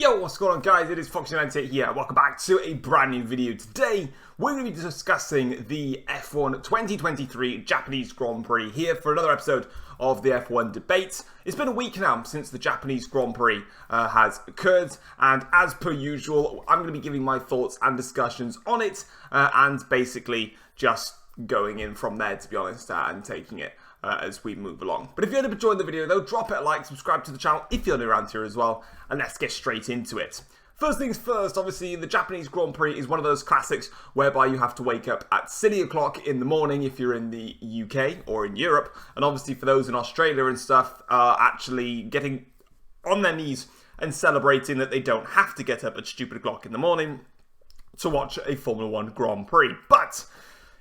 Yo, what's going on guys? It is Fox98 here. Welcome back to a brand new video. Today, we're going to be discussing the F1 2023 Japanese Grand Prix here for another episode of the F1 debate. It's been a week now since the Japanese Grand Prix has occurred, and as per usual, I'm going to be giving my thoughts and discussions on it, and basically just going in from there, to be honest, and taking it as we move along. But if you're enjoying the video though, drop it a like, subscribe to the channel if you're new around here as well, and let's get straight into it. First things first, obviously the Japanese Grand Prix is one of those classics whereby you have to wake up at silly o'clock in the morning if you're in the UK or in Europe, and obviously for those in Australia and stuff, actually getting on their knees and celebrating that they don't have to get up at stupid o'clock in the morning to watch a Formula 1 Grand Prix. But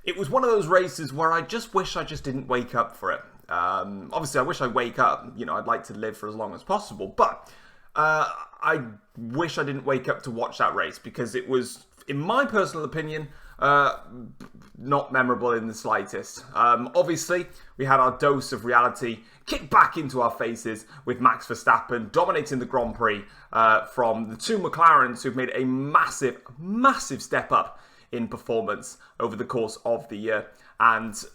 it was one of those races where I just wish I just didn't wake up for it. Obviously, I wish I wake up. You know, I'd like to live for as long as possible. But I wish I didn't wake up to watch that race because it was, in my personal opinion, not memorable in the slightest. Obviously, we had our dose of reality kicked back into our faces with Max Verstappen dominating the Grand Prix from the two McLarens who've made a massive, massive step up in performance over the course of the year, and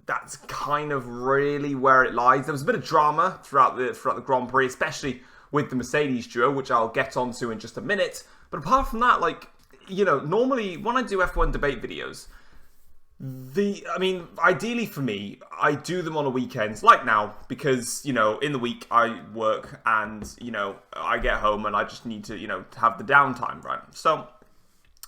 that's kind of really where it lies. There was a bit of drama throughout the Grand Prix, especially with the Mercedes duo, which I'll get onto in just a minute. But apart from that, like, you know, normally when I do F1 debate videos, ideally for me, I do them on a weekends, like now, because, you know, in the week I work and, you know, I get home and I just need to, you know, have the downtime, right? So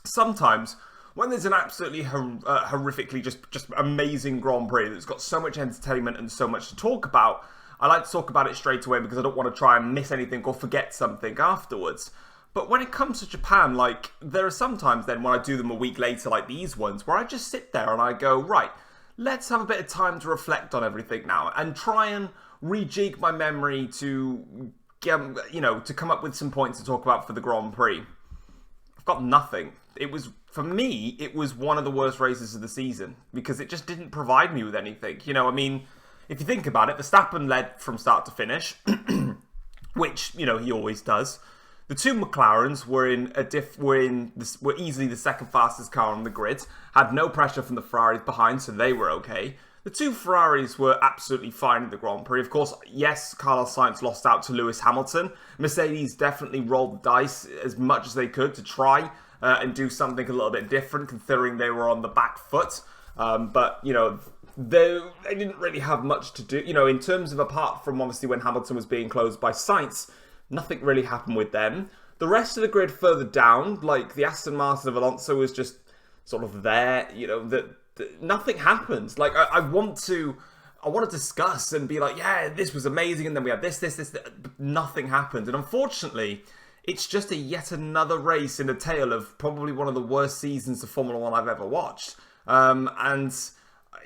sometimes when there's an absolutely horrifically just amazing Grand Prix that's got so much entertainment and so much to talk about, I like to talk about it straight away because I don't want to try and miss anything or forget something afterwards. But when it comes to Japan, like, there are sometimes then when I do them a week later, like these ones, where I just sit there and I go, right, let's have a bit of time to reflect on everything now and try and rejig my memory to get, you know, to come up with some points to talk about for the Grand Prix. I've got nothing. It was, for me, it was one of the worst races of the season because it just didn't provide me with anything. You know, I mean, if you think about it, Verstappen led from start to finish, which, you know, he always does. The two McLarens were were easily the second fastest car on the grid, had no pressure from the Ferraris behind, so they were okay. The two Ferraris were absolutely fine in the Grand Prix. Of course, yes, Carlos Sainz lost out to Lewis Hamilton. Mercedes definitely rolled the dice as much as they could to try and do something a little bit different, considering they were on the back foot. But, you know, they didn't really have much to do. You know, in terms of, apart from obviously when Hamilton was being closed by Sainz, nothing really happened with them. The rest of the grid further down, like the Aston Martin of Alonso was just sort of there, you know, nothing happened. Like, I want to discuss and be like, yeah, this was amazing, and then we had this, but nothing happened. And unfortunately, it's just yet another race in the tail of probably one of the worst seasons of Formula 1 I've ever watched. And,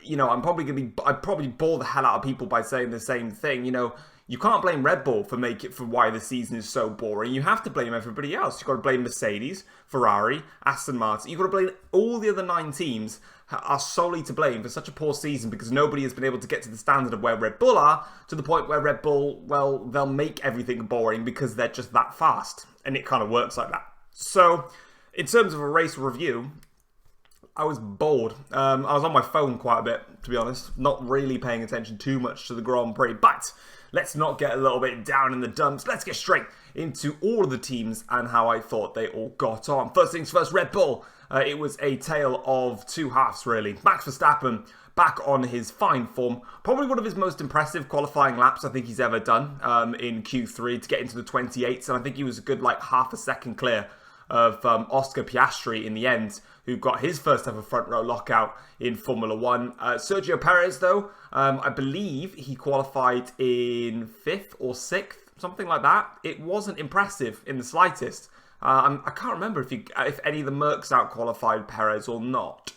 you know, I'd probably bore the hell out of people by saying the same thing. You know, you can't blame Red Bull for why the season is so boring. You have to blame everybody else. You've got to blame Mercedes, Ferrari, Aston Martin. You've got to blame all the other 9 teams are solely to blame for such a poor season because nobody has been able to get to the standard of where Red Bull are, to the point where Red Bull, well, they'll make everything boring because they're just that fast. And it kind of works like that. So, in terms of a race review, I was bored. I was on my phone quite a bit, to be honest. Not really paying attention too much to the Grand Prix. But let's not get a little bit down in the dumps. Let's get straight into all of the teams and how I thought they all got on. First things first, Red Bull. It was a tale of two halves, really. Max Verstappen back on his fine form. Probably one of his most impressive qualifying laps I think he's ever done in Q3 to get into the 28s. And I think he was a good, like, half a second clear of Oscar Piastri in the end, who got his first ever front row lockout in Formula 1. Sergio Perez, though, I believe he qualified in 5th or 6th, something like that. It wasn't impressive in the slightest. I can't remember if any of the Mercs out-qualified Perez or not.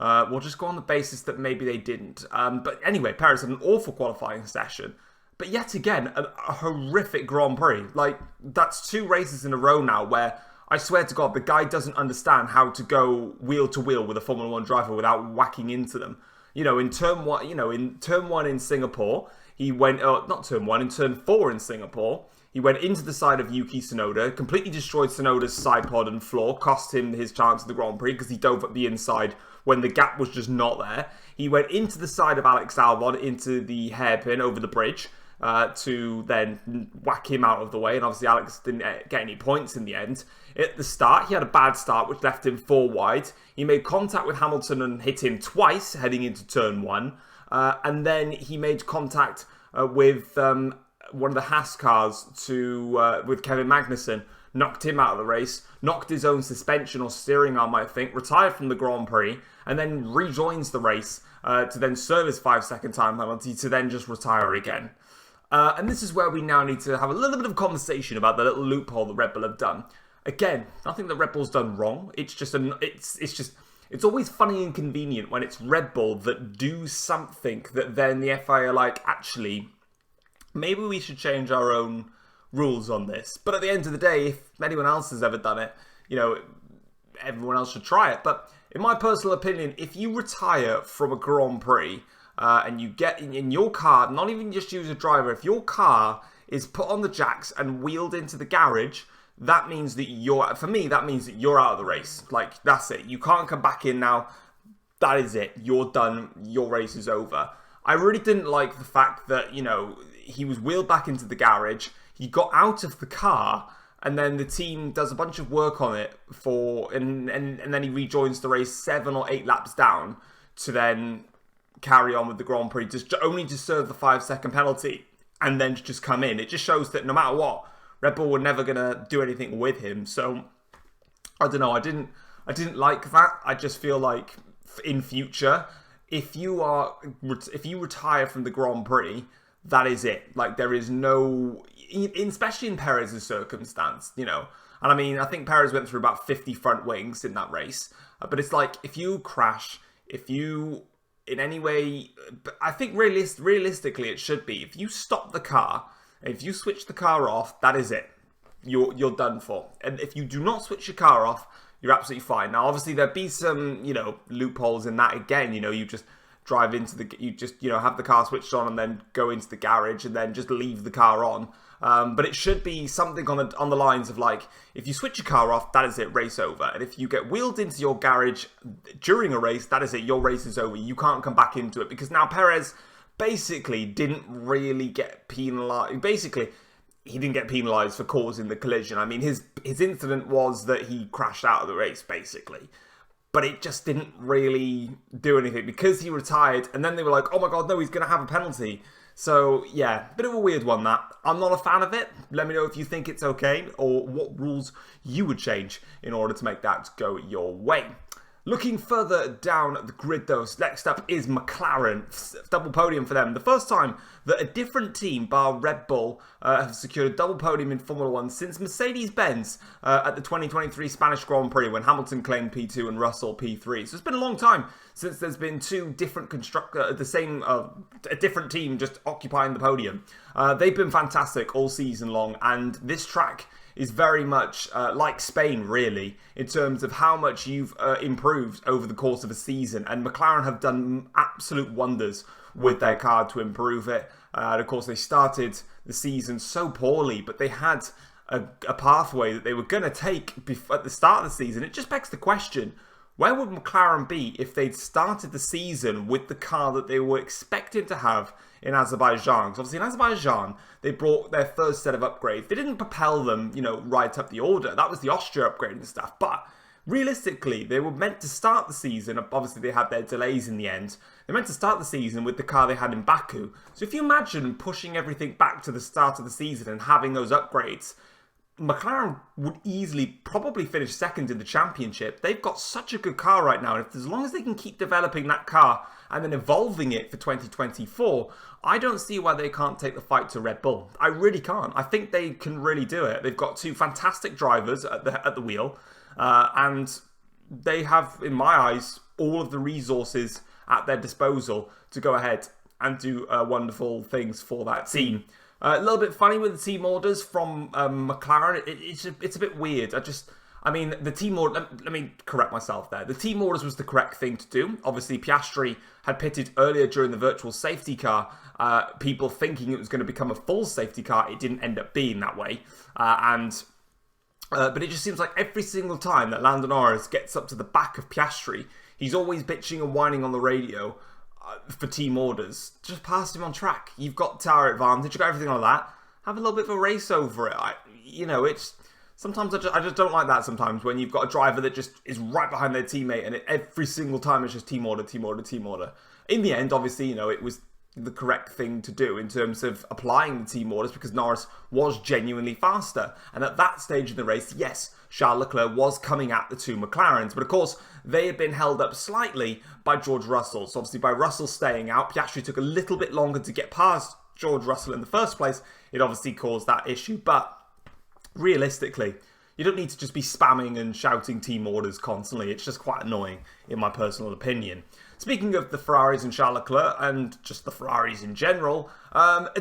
We'll just go on the basis that maybe they didn't. But anyway, Perez had an awful qualifying session. But yet again, a horrific Grand Prix. Like, that's 2 races in a row now where I swear to God, the guy doesn't understand how to go wheel to wheel with a Formula 1 driver without whacking into them. You know, in turn 1, in Singapore, he went, not turn 1, in turn 4 in Singapore, He went into the side of Yuki Tsunoda, completely destroyed Tsunoda's side pod and floor, cost him his chance at the Grand Prix because he dove at the inside when the gap was just not there. He went into the side of Alex Albon, into the hairpin over the bridge, to then whack him out of the way. And obviously Alex didn't get any points in the end. At the start, he had a bad start, which left him 4 wide. He made contact with Hamilton and hit him twice heading into turn 1. And then he made contact with one of the Haas cars with Kevin Magnussen, knocked him out of the race, knocked his own suspension or steering arm, I think, retired from the Grand Prix, and then rejoins the race to then serve his 5-second time penalty to then just retire again. And this is where we now need to have a little bit of conversation about the little loophole that Red Bull have done. Again, nothing that Red Bull's done wrong. It's just it's always funny and convenient when it's Red Bull that do something that then the FIA are like, actually, maybe we should change our own rules on this. But at the end of the day, if anyone else has ever done it, everyone else should try it. But in my personal opinion, if you retire from a Grand Prix and you get in your car, not even just use a driver, if your car is put on the jacks and wheeled into the garage, that means that that means that you're out of the race. Like, that's it. You can't come back in now. That is it. You're done. Your race is over. I really didn't like the fact that, he was wheeled back into the garage. He got out of the car, and then the team does a bunch of work on it and then he rejoins the race 7 or 8 laps down to then carry on with the Grand Prix, just only to serve the 5-second penalty and then just come in. It just shows that no matter what, Red Bull were never gonna do anything with him. So I don't know. I didn't like that. I just feel like in future, if you retire from the Grand Prix, that is it. Like, there is no, especially in Perez's circumstance, And I mean, I think Perez went through about 50 front wings in that race. But it's like, if you crash, if you in any way, I think realistically it should be, if you stop the car, if you switch the car off, that is it. You're done for. And if you do not switch your car off, you're absolutely fine. Now, obviously, there'd be some, loopholes in that again. You just drive into have the car switched on and then go into the garage and then just leave the car on. But it should be something on the lines of like, if you switch your car off, that is it, race over. And if you get wheeled into your garage during a race, that is it, your race is over. You can't come back into it because now Perez basically didn't really get penalised. Basically, he didn't get penalised for causing the collision. I mean, his incident was that he crashed out of the race, basically. But it just didn't really do anything because he retired. And then they were like, oh my God, no, he's going to have a penalty. So, yeah, bit of a weird one, that. I'm not a fan of it. Let me know if you think it's okay or what rules you would change in order to make that go your way. Looking further down the grid, though, next up is McLaren. Double podium for them. The first time that a different team, bar Red Bull, have secured a double podium in Formula 1 since Mercedes-Benz at the 2023 Spanish Grand Prix when Hamilton claimed P2 and Russell P3. So it's been a long time since there's been two different a different team just occupying the podium. They've been fantastic all season long, and this track is very much like Spain, really, in terms of how much you've improved over the course of a season. And McLaren have done absolute wonders with their car to improve it. And of course, they started the season so poorly, but they had a pathway that they were going to take at the start of the season. It just begs the question, where would McLaren be if they'd started the season with the car that they were expecting to have in Azerbaijan? Because obviously in Azerbaijan, they brought their first set of upgrades. They didn't propel them, right up the order. That was the Austria upgrade and stuff. But realistically, they were meant to start the season. Obviously, they had their delays in the end. They meant to start the season with the car they had in Baku. So if you imagine pushing everything back to the start of the season and having those upgrades, McLaren would easily probably finish second in the championship. They've got such a good car right now. And as long as they can keep developing that car and then evolving it for 2024, I don't see why they can't take the fight to Red Bull. I really can't. I think they can really do it. They've got two fantastic drivers at the wheel. And they have, in my eyes, all of the resources at their disposal to go ahead and do wonderful things for that team. A little bit funny with the team orders from McLaren. It's a bit weird. I mean, the team order, let me correct myself there. The team orders was the correct thing to do. Obviously, Piastri had pitted earlier during the virtual safety car, people thinking it was going to become a full safety car. It didn't end up being that way. But it just seems like every single time that Lando Norris gets up to the back of Piastri, he's always bitching and whining on the radio for team orders. Just pass him on track. You've got tower advantage, you've got everything like that. Have a little bit of a race over it. It's... Sometimes I just don't like that sometimes when you've got a driver that just is right behind their teammate and every single time it's just team order, team order, team order. In the end, obviously, it was the correct thing to do in terms of applying the team orders because Norris was genuinely faster. And at that stage in the race, yes, Charles Leclerc was coming at the two McLarens. But of course, they had been held up slightly by George Russell. So obviously by Russell staying out, Piastri took a little bit longer to get past George Russell in the first place. It obviously caused that issue. But realistically, you don't need to just be spamming and shouting team orders constantly. It's just quite annoying, in my personal opinion. Speaking of the Ferraris and Charles Leclerc, and just the Ferraris in general, a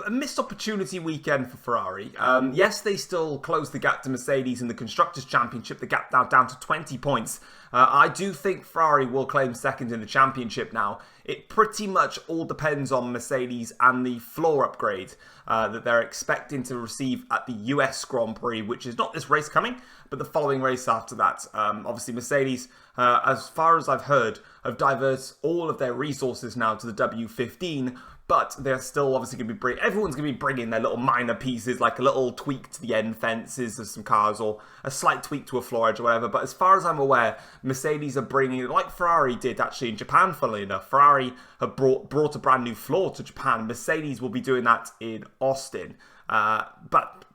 missed opportunity weekend for Ferrari. Yes, they still closed the gap to Mercedes in the Constructors' Championship, the gap now down to 20 points. I do think Ferrari will claim second in the championship now. It pretty much all depends on Mercedes and the floor upgrade that they're expecting to receive at the US Grand Prix, which is not this race coming, but the following race after that. Obviously, Mercedes, as far as I've heard, have diverted all of their resources now to the W15, but they're still obviously going to be everyone's going to be bringing their little minor pieces, like a little tweak to the end fences of some cars or a slight tweak to a floor edge or whatever. But as far as I'm aware, Mercedes are bringing, like Ferrari did actually in Japan, funnily enough. Ferrari have brought a brand new floor to Japan. Mercedes will be doing that in Austin. But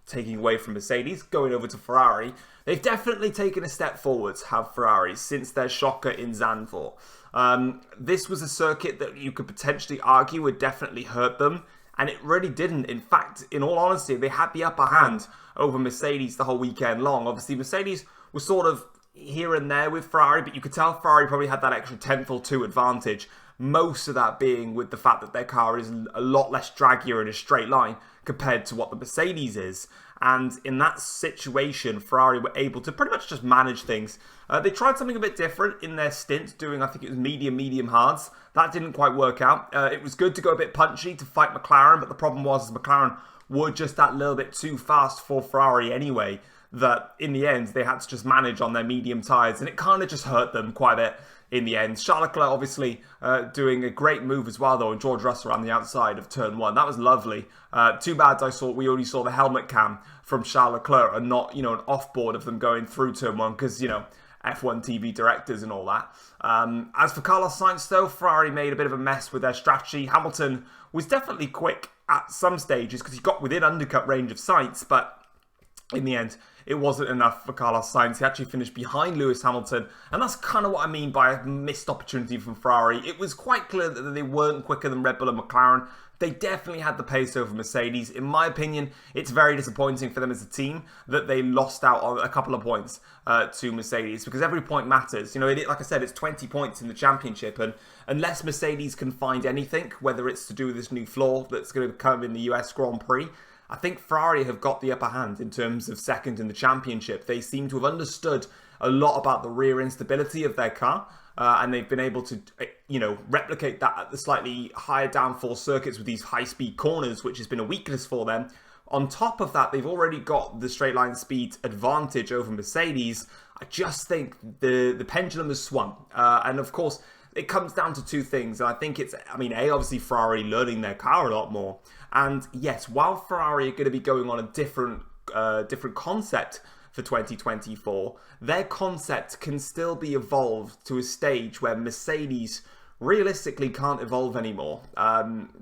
taking away from Mercedes, going over to Ferrari, they've definitely taken a step forwards, have Ferrari, since their shocker in Zandvoort. This was a circuit that you could potentially argue would definitely hurt them, and it really didn't. In fact, in all honesty, they had the upper hand over Mercedes the whole weekend long. Obviously, Mercedes was sort of here and there with Ferrari, but you could tell Ferrari probably had that extra tenth or two advantage. Most of that being with the fact that their car is a lot less draggier in a straight line compared to what the Mercedes is. And in that situation, Ferrari were able to pretty much just manage things. They tried something a bit different in their stint, doing, I think it was medium hards. That didn't quite work out. It was good to go a bit punchy to fight McLaren, but the problem was McLaren were just that little bit too fast for Ferrari anyway, that in the end, they had to just manage on their medium tyres, and it kind of just hurt them quite a bit in the end. Charles Leclerc obviously doing a great move as well, though, and George Russell around the outside of turn one. That was lovely. Too bad we only saw the helmet cam from Charles Leclerc and not, an offboard of them going through turn one, because, F1 TV directors and all that. As for Carlos Sainz, though, Ferrari made a bit of a mess with their strategy. Hamilton was definitely quick at some stages because he got within undercut range of Sainz, but in the end, it wasn't enough for Carlos Sainz. He actually finished behind Lewis Hamilton, and that's kind of what I mean by a missed opportunity from Ferrari. It was quite clear that they weren't quicker than Red Bull and McLaren. They definitely had the pace over Mercedes. In my opinion, it's very disappointing for them as a team that they lost out on a couple of points to Mercedes, because every point matters. Like I said, it's 20 points in the championship, and unless Mercedes can find anything, whether it's to do with this new floor that's going to come in the US Grand Prix, I think Ferrari have got the upper hand in terms of second in the championship. They seem to have understood a lot about the rear instability of their car, and they've been able to, replicate that at the slightly higher downforce circuits with these high-speed corners, which has been a weakness for them. On top of that, they've already got the straight line speed advantage over Mercedes. I just think the pendulum has swung, and of course, it comes down to two things, and I think it's, obviously Ferrari learning their car a lot more, and yes, while Ferrari are going to be going on a different concept for 2024, their concept can still be evolved to a stage where Mercedes realistically can't evolve anymore.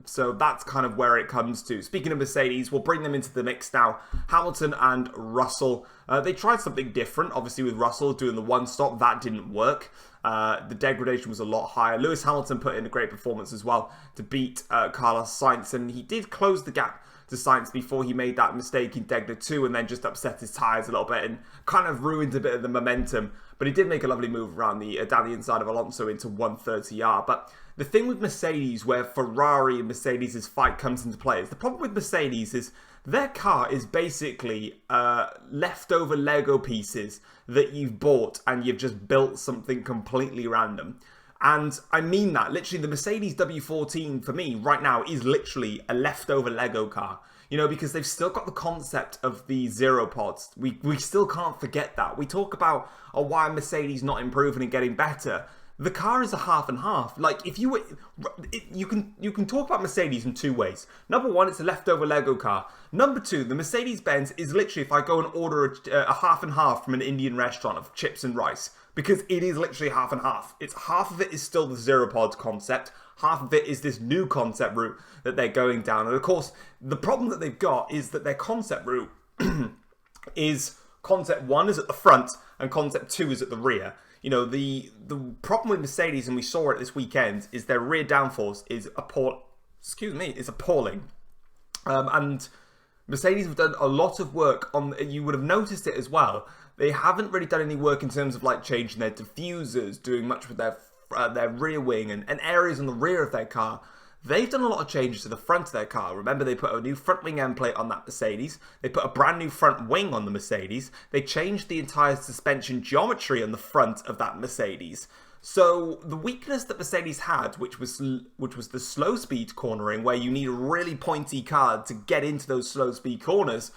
So that's kind of where it comes to. Speaking of Mercedes, we'll bring them into the mix now. Hamilton and Russell. They tried something different, obviously with Russell doing the one stop. That didn't work. The degradation was a lot higher. Lewis Hamilton put in a great performance as well to beat Carlos Sainz, and he did close the gap to Sainz before he made that mistake in Degler 2 and then just upset his tyres a little bit and kind of ruined a bit of the momentum. But he did make a lovely move around down the inside of Alonso into 130R. But the thing with Mercedes, where Ferrari and Mercedes' fight comes into play, is the problem with Mercedes is Their car is basically leftover Lego pieces that you've bought and you've just built something completely random. And I mean that. Literally, the Mercedes W14 for me right now is literally a leftover Lego car. You know, because they've still got the concept of the zero pods. We still can't forget that. We talk about why Mercedes not improving and getting better. The car is a half and half. Like, if you were, you can talk about Mercedes in two ways. Number one, it's a leftover Lego car. Number two, the Mercedes-Benz is literally, if I go and order a half and half from an Indian restaurant of chips and rice, because it is literally half and half. It's half of it is still the zero pod concept. Half of it is this new concept route that they're going down. And of course, the problem that they've got is that their concept route is concept 1 is at the front and concept 2 is at the rear. You know, the problem with Mercedes, and we saw it this weekend, is their rear downforce is appalling. And Mercedes have done a lot of work on, you would have noticed it as well. They haven't really done any work in terms of like changing their diffusers, doing much with their rear wing and areas on the rear of their car. They've done a lot of changes to the front of their car. Remember, they put a new front wing end plate on that Mercedes. They put a brand new front wing on the Mercedes. They changed the entire suspension geometry on the front of that Mercedes. So the weakness that Mercedes had, which was the slow speed cornering, where you need a really pointy car to get into those slow speed corners,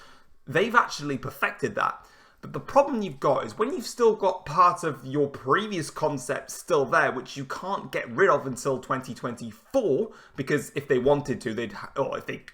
they've actually perfected that. But the problem you've got is when you've still got part of your previous concept still there, which you can't get rid of until 2024, because if they wanted to,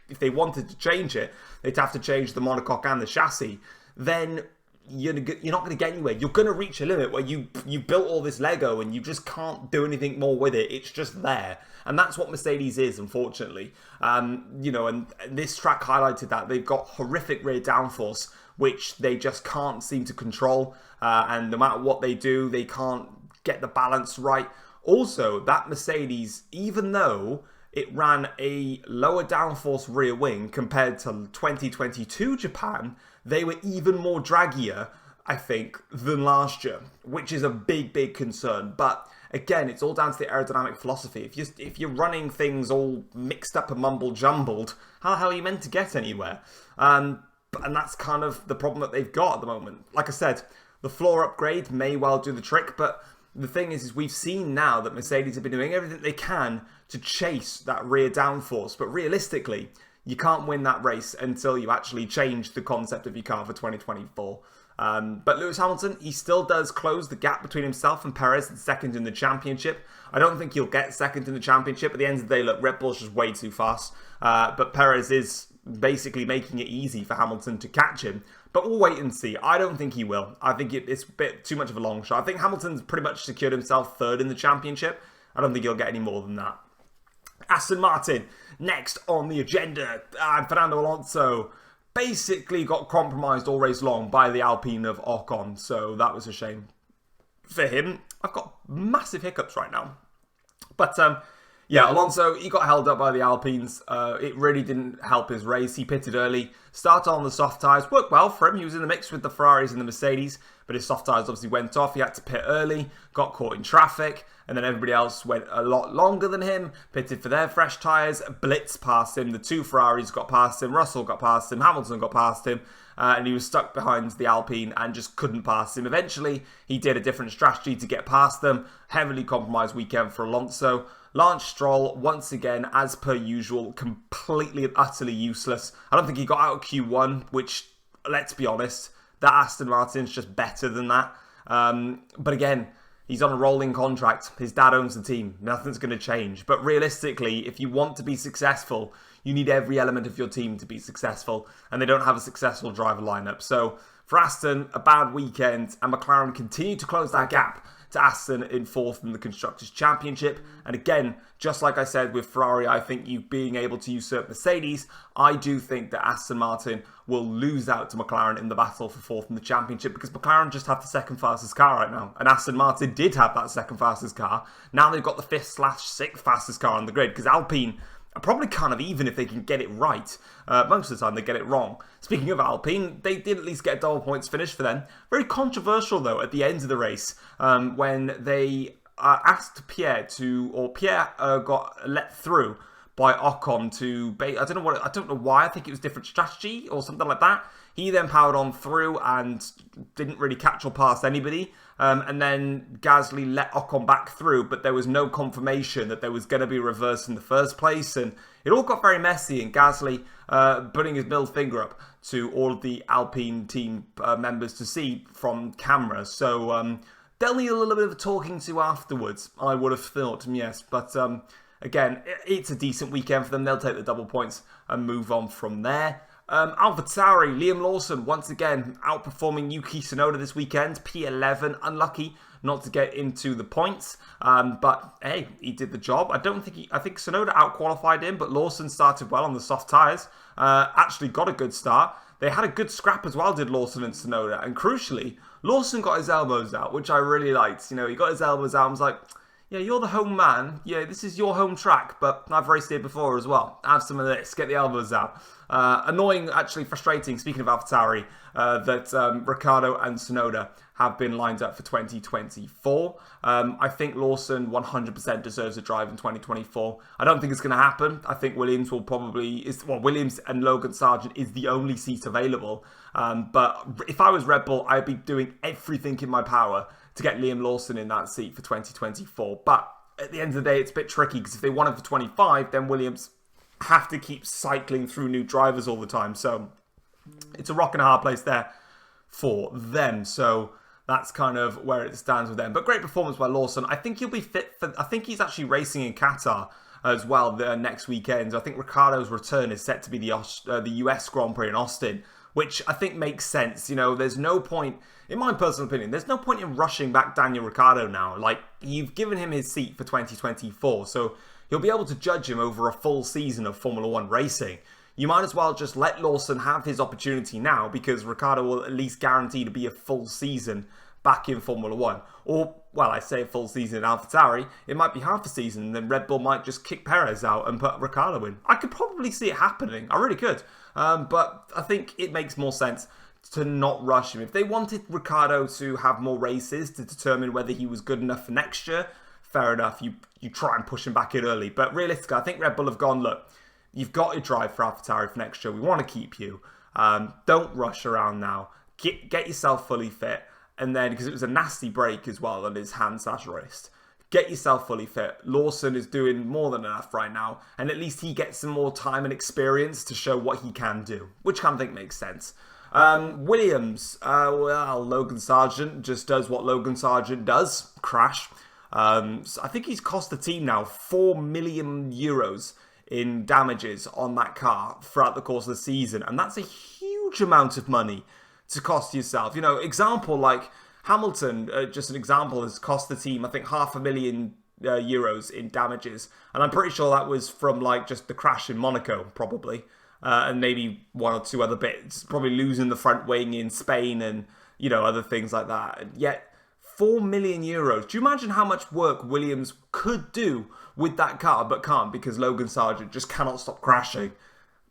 if they wanted to change it, they'd have to change the monocoque and the chassis. Then you're not going to get anywhere. You're going to reach a limit where you built all this Lego and you just can't do anything more with it. It's just there. And that's what Mercedes is, unfortunately. You know, and this track highlighted that. They've got horrific rear downforce, which they just can't seem to control. And no matter what they do, they can't get the balance right. Also, that Mercedes, even though it ran a lower downforce rear wing compared to 2022 Japan, they were even more draggier, I think, than last year, which is a big concern. But again, it's all down to the aerodynamic philosophy. If you're running things all mixed up and mumble jumbled, how the hell are you meant to get anywhere? And that's kind of the problem that they've got at the moment. Like I said, the floor upgrade may well do the trick, but the thing is we've seen now that Mercedes have been doing everything they can to chase that rear downforce. But realistically, you can't win that race until you actually change the concept of your car for 2024. But Lewis Hamilton, he still does close the gap between himself and Perez and second in the championship. I don't think he'll get second in the championship. At the end of the day, look, Red Bull's just way too fast. But Perez is basically making it easy for Hamilton to catch him. But we'll wait and see. I don't think he will. I think it's a bit too much of a long shot. I think Hamilton's pretty much secured himself third in the championship. I don't think he'll get any more than that. Aston Martin, next on the agenda. And Fernando Alonso basically got compromised all race long by the Alpine of Ocon. So that was a shame for him. I've got massive hiccups right now. But yeah, Alonso, he got held up by the Alpines. It really didn't help his race. He pitted early, started on the soft tyres. Worked well for him. He was in the mix with the Ferraris and the Mercedes, but his soft tyres obviously went off. He had to pit early, got caught in traffic, and then everybody else went a lot longer than him, pitted for their fresh tyres, blitzed past him. The two Ferraris got past him, Russell got past him, Hamilton got past him, and he was stuck behind the Alpine and just couldn't pass him. Eventually, he did a different strategy to get past them. Heavily compromised weekend for Alonso. Lance Stroll, once again, as per usual, completely and utterly useless. I don't think he got out of Q1, which, let's be honest, that Aston Martin's just better than that. But again, he's on a rolling contract. His dad owns the team. Nothing's going to change. But realistically, if you want to be successful, you need every element of your team to be successful. And they don't have a successful driver lineup. So for Aston, a bad weekend. And McLaren continue to close that gap to Aston in fourth in the Constructors' Championship. And again, just like I said with Ferrari, I think you being able to usurp Mercedes, I do think that Aston Martin will lose out to McLaren in the battle for fourth in the championship, because McLaren just have the second fastest car right now. And Aston Martin did have that second fastest car. Now they've got the 5th/6th fastest car on the grid, because Alpine are probably kind of even if they can get it right. Most of the time they get it wrong. Speaking of Alpine, they did at least get a double points finish for them. Very controversial though at the end of the race when they asked Pierre got let through by Ocon to, I don't know why, I think it was different strategy or something like that. He then powered on through and didn't really catch or pass anybody. And then Gasly let Ocon back through, but there was no confirmation that there was going to be a reverse in the first place. And it all got very messy, and Gasly putting his middle finger up to all of the Alpine team members to see from camera. So they'll need a little bit of talking to afterwards, I would have thought, yes. But again, it's a decent weekend for them. They'll take the double points and move on from there. AlphaTauri, Liam Lawson, once again, outperforming Yuki Tsunoda this weekend. P11, unlucky not to get into the points. But, hey, he did the job. I think Tsunoda outqualified him, but Lawson started well on the soft tyres. Actually got a good start. They had a good scrap as well, did Lawson and Tsunoda. And crucially, Lawson got his elbows out, which I really liked. He got his elbows out and was like, yeah, you're the home man. Yeah, this is your home track, but I've raced here before as well. Have some of this. Get the elbows out. Annoying, actually frustrating, speaking of AlphaTauri, that Ricciardo and Tsunoda have been lined up for 2024. I think Lawson 100% deserves a drive in 2024. I don't think it's going to happen. I think Williams Williams and Logan Sargent is the only seat available. But if I was Red Bull, I'd be doing everything in my power to get Liam Lawson in that seat for 2024. But at the end of the day, it's a bit tricky because if they want him for 25, then Williams have to keep cycling through new drivers all the time. So it's a rock and a hard place there for them. So that's kind of where it stands with them. But great performance by Lawson. I think he'll be fit for... I think he's actually racing in Qatar as well the next weekend. I think Ricciardo's return is set to be the US Grand Prix in Austin, which I think makes sense. There's no point, in my personal opinion, there's no point in rushing back Daniel Ricciardo now. Like, you've given him his seat for 2024, so he'll be able to judge him over a full season of Formula One racing. You might as well just let Lawson have his opportunity now, because Ricciardo will at least guarantee to be a full season back in Formula One. Or, well, I say a full season in AlphaTauri, it might be half a season, and then Red Bull might just kick Perez out and put Ricciardo in. I could probably see it happening. I really could. But I think it makes more sense to not rush him. If they wanted Ricciardo to have more races to determine whether he was good enough for next year, fair enough. You try and push him back in early. But realistically, I think Red Bull have gone, look, you've got to drive for AlphaTauri for next year. We want to keep you. Don't rush around now. Get yourself fully fit. And then, because it was a nasty break as well on his hand/wrist, get yourself fully fit. Lawson is doing more than enough right now, and at least he gets some more time and experience to show what he can do, which I think makes sense. Williams, Logan Sargent just does what Logan Sargent does, crash. So I think he's cost the team now €4 million in damages on that car throughout the course of the season, and that's a huge amount of money to cost yourself. Example like Hamilton, just an example, has cost the team, I think, €500,000 in damages. And I'm pretty sure that was from, just the crash in Monaco, probably. And maybe one or two other bits. Probably losing the front wing in Spain and, other things like that. And yet, €4 million. Do you imagine how much work Williams could do with that car, but can't because Logan Sargent just cannot stop crashing?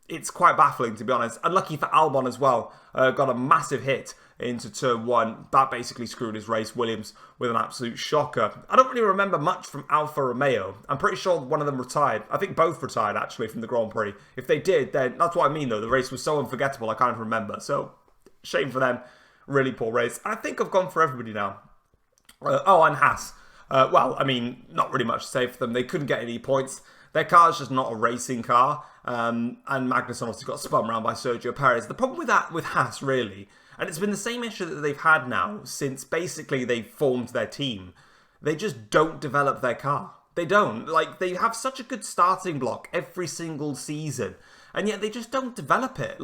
It's quite baffling, to be honest. Unlucky for Albon as well. Got a massive hit into turn one. That basically screwed his race. Williams with an absolute shocker. I don't really remember much from Alfa Romeo. I'm pretty sure one of them retired. I think both retired, actually, from the Grand Prix. If they did, then that's what I mean, though. The race was so unforgettable, I can't remember. So, shame for them. Really poor race. And I think I've gone for everybody now. And Haas. Not really much to say for them. They couldn't get any points. Their car's just not a racing car. And Magnussen obviously got spun around by Sergio Perez. The problem with that, with Haas, really, and it's been the same issue that they've had now since basically they formed their team. They just don't develop their car. They don't. They have such a good starting block every single season, and yet they just don't develop it.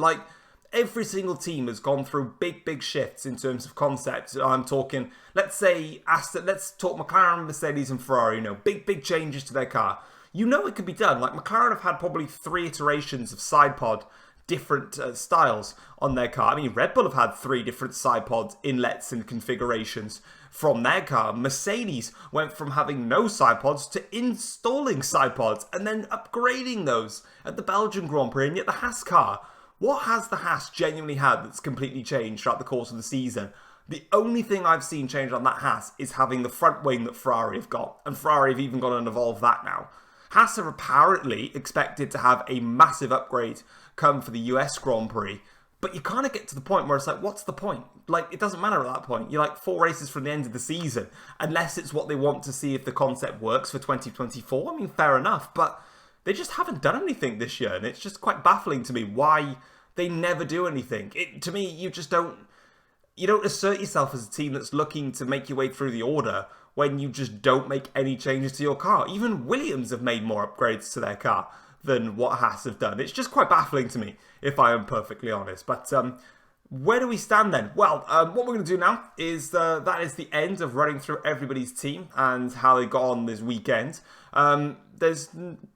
Every single team has gone through big shifts in terms of concepts. I'm talking, let's talk McLaren, Mercedes, and Ferrari, big changes to their car. It could be done. McLaren have had probably 3 iterations of side pod, different styles on their car. Red Bull have had 3 different side pod inlets and configurations from their car. Mercedes went from having no side pods to installing side pods and then upgrading those at the Belgian Grand Prix. And yet the Haas car, what has the Haas genuinely had that's completely changed throughout the course of the season? The only thing I've seen change on that Haas is having the front wing that Ferrari have got. And Ferrari have even gone and evolved that now. Haas are apparently expected to have a massive upgrade come for the US Grand Prix. But you kind of get to the point where it's like, what's the point? Like, it doesn't matter at that point. You're like 4 races from the end of the season. Unless it's what they want to see if the concept works for 2024. I mean, fair enough. But they just haven't done anything this year. And it's just quite baffling to me why they never do anything. To me, you don't assert yourself as a team that's looking to make your way through the order when you just don't make any changes to your car. Even Williams have made more upgrades to their car than what Haas have done. It's just quite baffling to me, if I am perfectly honest. But where do we stand then? Well, what we're going to do now is that is the end of running through everybody's team and how they got on this weekend. There's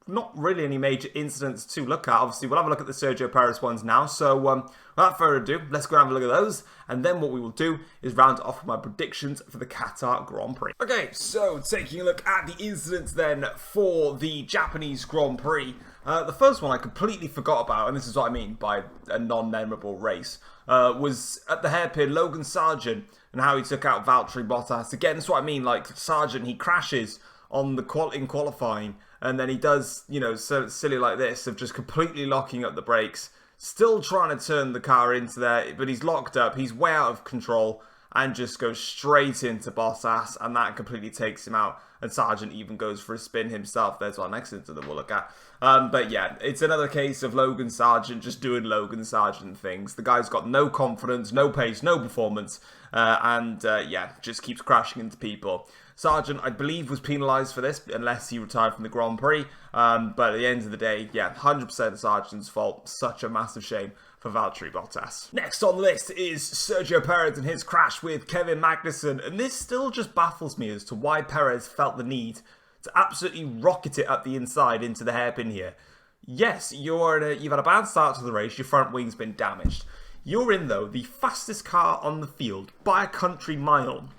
not really any major incidents to look at. Obviously, we'll have a look at the Sergio Perez ones now. So without further ado, let's go and have a look at those. And then what we will do is round off with my predictions for the Qatar Grand Prix. Okay, so taking a look at the incidents then for the Japanese Grand Prix. The first one I completely forgot about, and this is what I mean by a non-memorable race, was at the hairpin, Logan Sargeant, and how he took out Valtteri Bottas. Again, that's what I mean, like Sargeant, he crashes on the in qualifying, and then he does, so silly like this, of just completely locking up the brakes, still trying to turn the car into there, but he's locked up, he's way out of control, and just goes straight into Bottas, and that completely takes him out. And Sargeant even goes for a spin himself. There's our next incident we'll look at. But yeah, it's another case of Logan Sargeant just doing Logan Sargeant things. The guy's got no confidence, no pace, no performance, and just keeps crashing into people. Sargeant, I believe, was penalised for this, unless he retired from the Grand Prix. But at the end of the day, 100% Sargeant's fault. Such a massive shame for Valtteri Bottas. Next on the list is Sergio Perez and his crash with Kevin Magnussen. And this still just baffles me as to why Perez felt the need to absolutely rocket it up the inside into the hairpin here. Yes, you've had a bad start to the race. Your front wing's been damaged. You're in, though, the fastest car on the field by a country mile.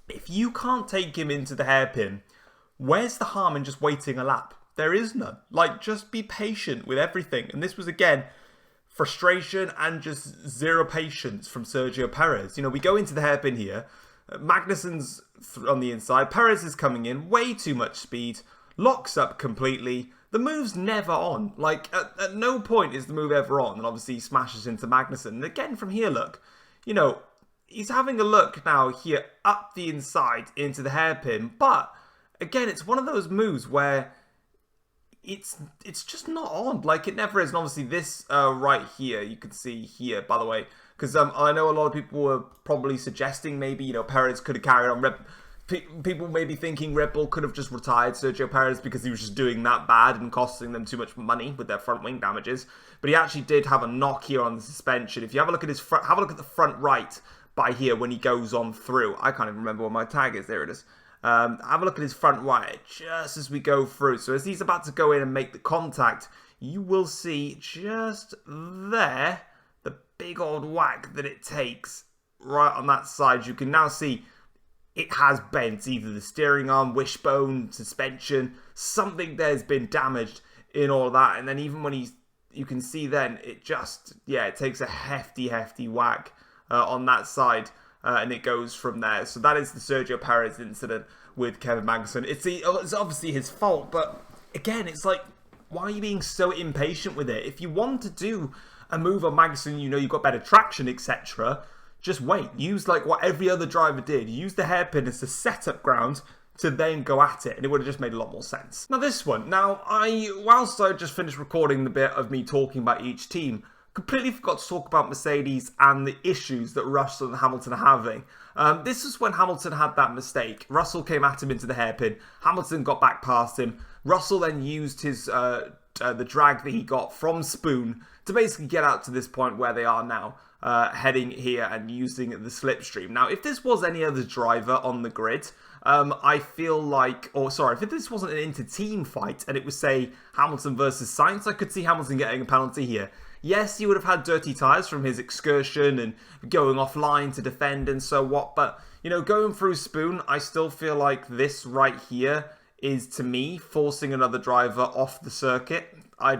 If you can't take him into the hairpin, where's the harm in just waiting a lap? There is none. Like, just be patient with everything. And this was, again, frustration and just zero patience from Sergio Perez. We go into the hairpin here. Magnussen's on the inside. Perez is coming in. Way too much speed. Locks up completely. The move's never on. Like, at no point is the move ever on. And obviously he smashes into Magnussen. And again, from here, look. He's having a look now here up the inside into the hairpin. But, again, it's one of those moves where it's just not on. Like, it never is. And obviously this right here, you can see here, by the way, because I know a lot of people were probably suggesting maybe, Perez could have carried on. People may be thinking Red Bull could have just retired Sergio Perez because he was just doing that bad and costing them too much money with their front wing damages. But he actually did have a knock here on the suspension. If you have a look at his front, have a look at the front right by here when he goes on through. I can't even remember what my tag is. There it is. Have a look at his front right just as we go through. So as he's about to go in and make the contact, you will see just there the big old whack that it takes right on that side. You can now see it has bent either the steering arm, wishbone, suspension, something there's been damaged in all that. And then even when you can see then it just, it takes a hefty whack on that side. And it goes from there. So that is the Sergio Perez incident with Kevin Magnussen. It's obviously his fault, but again, it's like, why are you being so impatient with it? If you want to do a move on Magnussen, you've got better traction, etc., just wait. Use like what every other driver did. Use the hairpin as the setup ground to then go at it, and it would have just made a lot more sense. Now this one. Whilst I just finished recording the bit of me talking about each team, completely forgot to talk about Mercedes and the issues that Russell and Hamilton are having. This was when Hamilton had that mistake. Russell came at him into the hairpin. Hamilton got back past him. Russell then used his the drag that he got from Spoon to basically get out to this point where they are now, heading here and using the slipstream. Now, if this was any other driver on the grid, I feel like, if this wasn't an inter-team fight and it was, say, Hamilton versus Sainz, I could see Hamilton getting a penalty here. Yes, he would have had dirty tyres from his excursion and going offline to defend and so what, but, going through Spoon, I still feel like this right here is, to me, forcing another driver off the circuit. I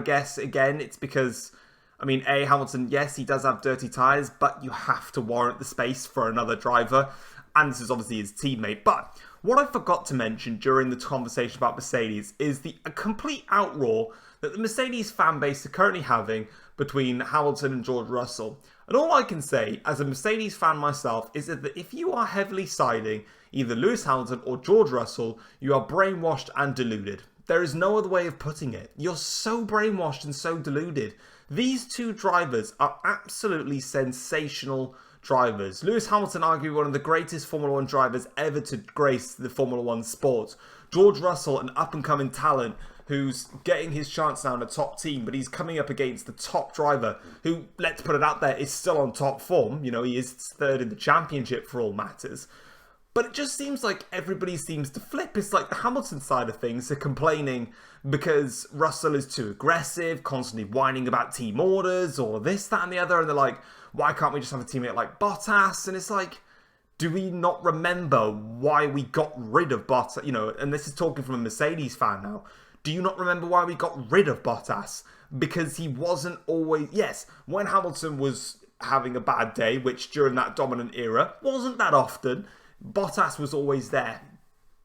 guess, again, it's because, Hamilton, yes, he does have dirty tyres, but you have to warrant the space for another driver. and this is obviously his teammate. But what I forgot to mention during the conversation about Mercedes is the complete outroar that the Mercedes fan base are currently having between Hamilton and George Russell. And all I can say, as a Mercedes fan myself, is that if you are heavily siding either Lewis Hamilton or George Russell, you are brainwashed and deluded. There is no other way of putting it. You're so brainwashed and so deluded. These two drivers are absolutely sensational drivers. Lewis Hamilton, arguably one of the greatest Formula 1 drivers ever to grace the Formula 1 sport. George Russell, an up-and-coming talent who's getting his chance now in a top team, but he's coming up against the top driver who, let's put it out there, is still on top form. You know, he is third in the championship for all matters. But it just seems like everybody seems to flip. It's like the Hamilton side of things are complaining because Russell is too aggressive, constantly whining about team orders or this, that and the other. And they're like, why can't we just have a teammate like Bottas? And it's like, do we not remember why we got rid of Bottas? You know, and this is talking from a Mercedes fan now. Do you not remember why we got rid of Bottas? Because he wasn't always... Yes, when Hamilton was having a bad day, which during that dominant era wasn't that often, Bottas was always there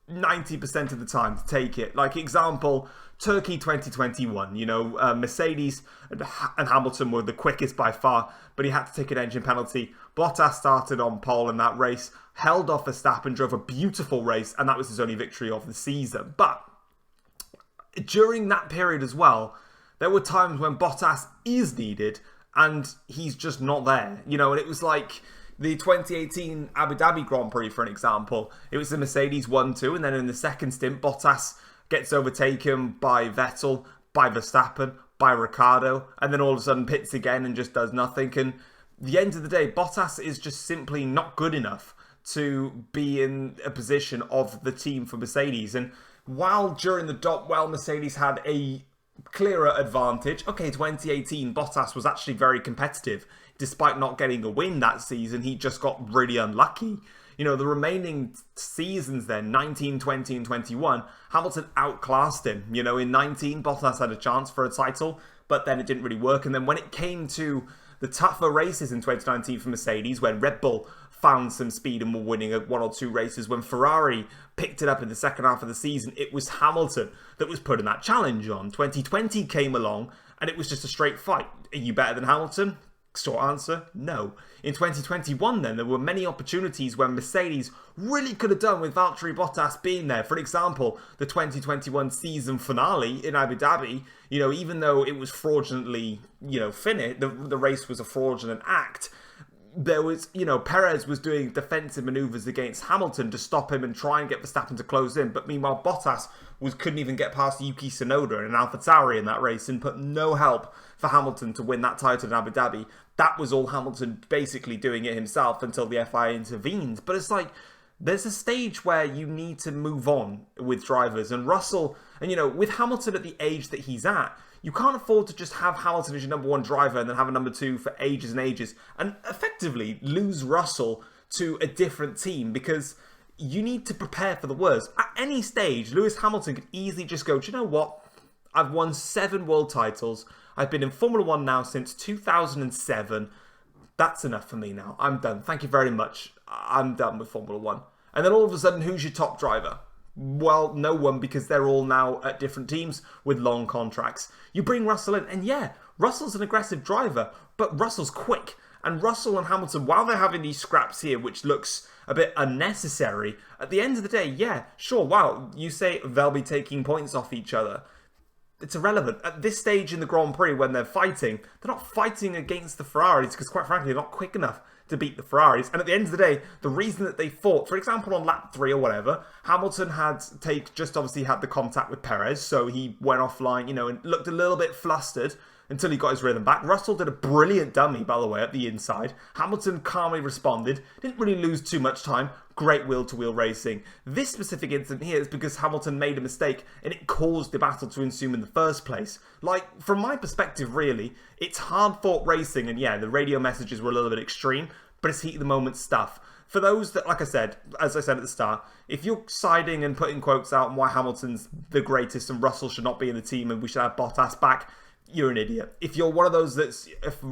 90% of the time to take it. Like, example, Turkey 2021, you know, Mercedes and Hamilton were the quickest by far, but he had to take an engine penalty. Bottas started on pole in that race, held off Verstappen, drove a beautiful race, and that was his only victory of the season. But during that period as well, there were times when Bottas is needed and he's just not there. You know, and it was like the 2018 Abu Dhabi Grand Prix, for an example. It was the Mercedes 1-2, and then in the second stint, Bottas gets overtaken by Vettel, by Verstappen, by Ricciardo, and then all of a sudden pits again and just does nothing. And at the end of the day, Bottas is just simply not good enough to be in a position of the team for Mercedes. And while during the dot, Mercedes had a clearer advantage. Okay, 2018, Bottas was actually very competitive. Despite not getting a win that season, he just got really unlucky. You know, the remaining seasons then, 19, 20, and 21, Hamilton outclassed him. You know, in 19, Bottas had a chance for a title, but then it didn't really work. And then when it came to the tougher races in 2019 for Mercedes, when Red Bull found some speed and were winning one or two races, when Ferrari picked it up in the second half of the season, it was Hamilton that was putting that challenge on. 2020 came along, and it was just a straight fight. Are you better than Hamilton? Short answer, no. In 2021 then, there were many opportunities when Mercedes really could have done with Valtteri Bottas being there. For example, the 2021 season finale in Abu Dhabi, you know, even though it was fraudulently, you know, finished, the race was a fraudulent act, there was, you know, Perez was doing defensive maneuvers against Hamilton to stop him and try and get Verstappen to close in. But meanwhile, Bottas couldn't even get past Yuki Tsunoda and AlphaTauri in that race and put no help for Hamilton to win that title in Abu Dhabi. That was all Hamilton basically doing it himself until the FIA intervened. But it's like, there's a stage where you need to move on with drivers. And Russell, and you know, with Hamilton at the age that he's at, you can't afford to just have Hamilton as your number one driver and then have a number two for ages and ages and effectively lose Russell to a different team, because you need to prepare for the worst. At any stage, Lewis Hamilton could easily just go, do you know what? I've won 7 world titles. I've been in Formula 1 now since 2007. That's enough for me now. I'm done. Thank you very much. I'm done with Formula 1. And then all of a sudden, who's your top driver? Well, no one, because they're all now at different teams with long contracts. You bring Russell in, and yeah, Russell's an aggressive driver, but Russell's quick. And Russell and Hamilton, while they're having these scraps here, which looks a bit unnecessary, at the end of the day, yeah, sure, wow, you say they'll be taking points off each other. It's irrelevant. At this stage in the Grand Prix, when they're not fighting against the Ferraris, because quite frankly, they're not quick enough to beat the Ferraris. And at the end of the day, the reason that they fought, for example, on lap 3 or whatever, Hamilton just obviously had the contact with Perez, so he went offline, you know, and looked a little bit flustered until he got his rhythm back. Russell did a brilliant dummy, by the way, at the inside. Hamilton calmly responded, didn't really lose too much time. Great wheel-to-wheel racing. This specific incident here is because Hamilton made a mistake and it caused the battle to ensue in the first place. Like, from my perspective, really, it's hard-fought racing, and yeah, the radio messages were a little bit extreme, but it's heat-of-the-moment stuff. For those that, like I said, as I said at the start, if you're siding and putting quotes out on why Hamilton's the greatest and Russell should not be in the team and we should have Bottas back, you're an idiot. If you're one of those that's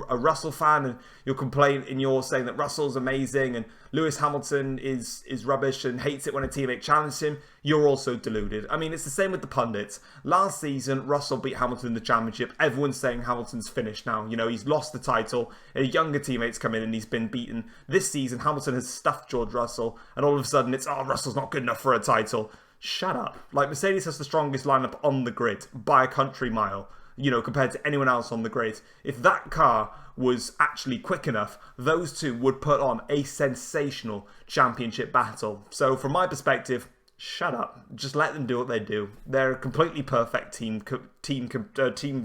a Russell fan and you're complaining and you're saying that Russell's amazing and Lewis Hamilton is rubbish and hates it when a teammate challenges him, you're also deluded. I mean, it's the same with the pundits. Last season, Russell beat Hamilton in the championship. Everyone's saying Hamilton's finished now. You know, he's lost the title. A younger teammate's come in and he's been beaten. This season, Hamilton has stuffed George Russell, and all of a sudden it's, oh, Russell's not good enough for a title. Shut up. Like, Mercedes has the strongest lineup on the grid by a country mile, you know, compared to anyone else on the grid. If that car was actually quick enough, those two would put on a sensational championship battle. So from my perspective, shut up. Just let them do what they do. They're a completely perfect team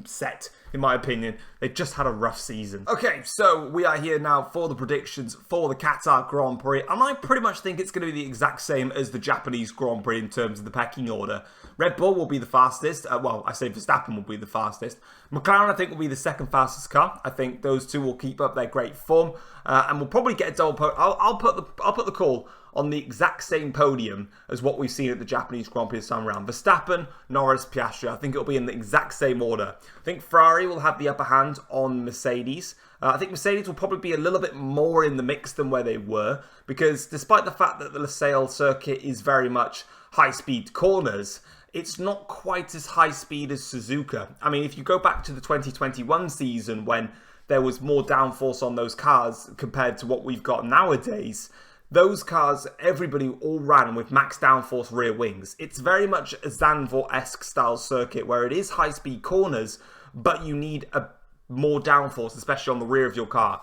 set, in my opinion. They've just had a rough season. Okay, so we are here now for the predictions for the Qatar Grand Prix, and I pretty much think it's going to be the exact same as the Japanese Grand Prix in terms of the pecking order. Red Bull will be the fastest. Well, I say Verstappen will be the fastest. McLaren, I think, will be the second fastest car. I think those two will keep up their great form, and we'll probably get a double podium. I'll put the call on the exact same podium as what we've seen at the Japanese Grand Prix this time around. Verstappen, Norris, Piastri. I think it'll be in the exact same order. I think Ferrari will have the upper hand on Mercedes. I think Mercedes will probably be a little bit more in the mix than where they were, because despite the fact that the Losail circuit is very much high-speed corners, it's not quite as high speed as Suzuka. I mean, if you go back to the 2021 season when there was more downforce on those cars compared to what we've got nowadays, those cars, everybody all ran with max downforce rear wings. It's very much a Zandvoort-esque style circuit where it is high-speed corners, but you need a more downforce, especially on the rear of your car,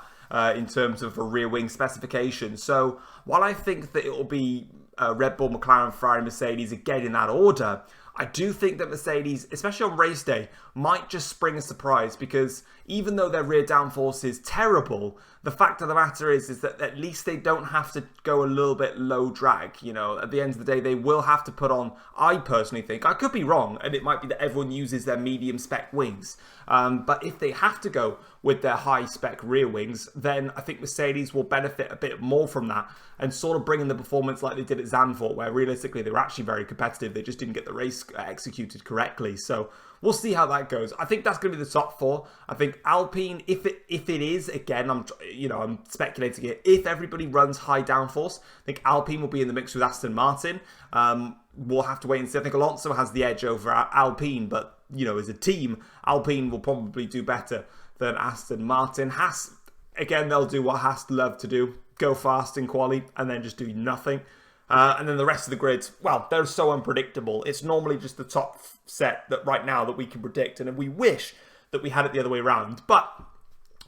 in terms of a rear wing specification. So while I think that it will be Red Bull, McLaren, Ferrari, Mercedes again in that order, I do think that Mercedes, especially on race day, might just spring a surprise, because even though their rear downforce is terrible, the fact of the matter is that at least they don't have to go a little bit low drag. You know, at the end of the day, they will have to put on, I personally think, I could be wrong, and it might be that everyone uses their medium spec wings. But if they have to go with their high spec rear wings, then I think Mercedes will benefit a bit more from that and sort of bring in the performance like they did at Zandvoort, where realistically they were actually very competitive. They just didn't get the race executed correctly. So we'll see how that goes. I think that's going to be the top four. I think Alpine, if it is, again, I'm speculating here, if everybody runs high downforce, I think Alpine will be in the mix with Aston Martin. We'll have to wait and see. I think Alonso has the edge over Alpine, but, you know, as a team, Alpine will probably do better than Aston Martin. Haas, again, they'll do what Haas love to do, go fast in quali and then just do nothing. And then the rest of the grids, well, they're so unpredictable. It's normally just the top set that right now that we can predict, and we wish that we had it the other way around, but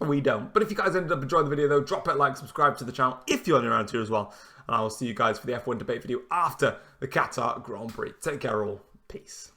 we don't. But if you guys ended up enjoying the video though, drop it a like, subscribe to the channel if you're new around here as well, and I will see you guys for the F1 debate video after the Qatar Grand Prix. Take care all. Peace.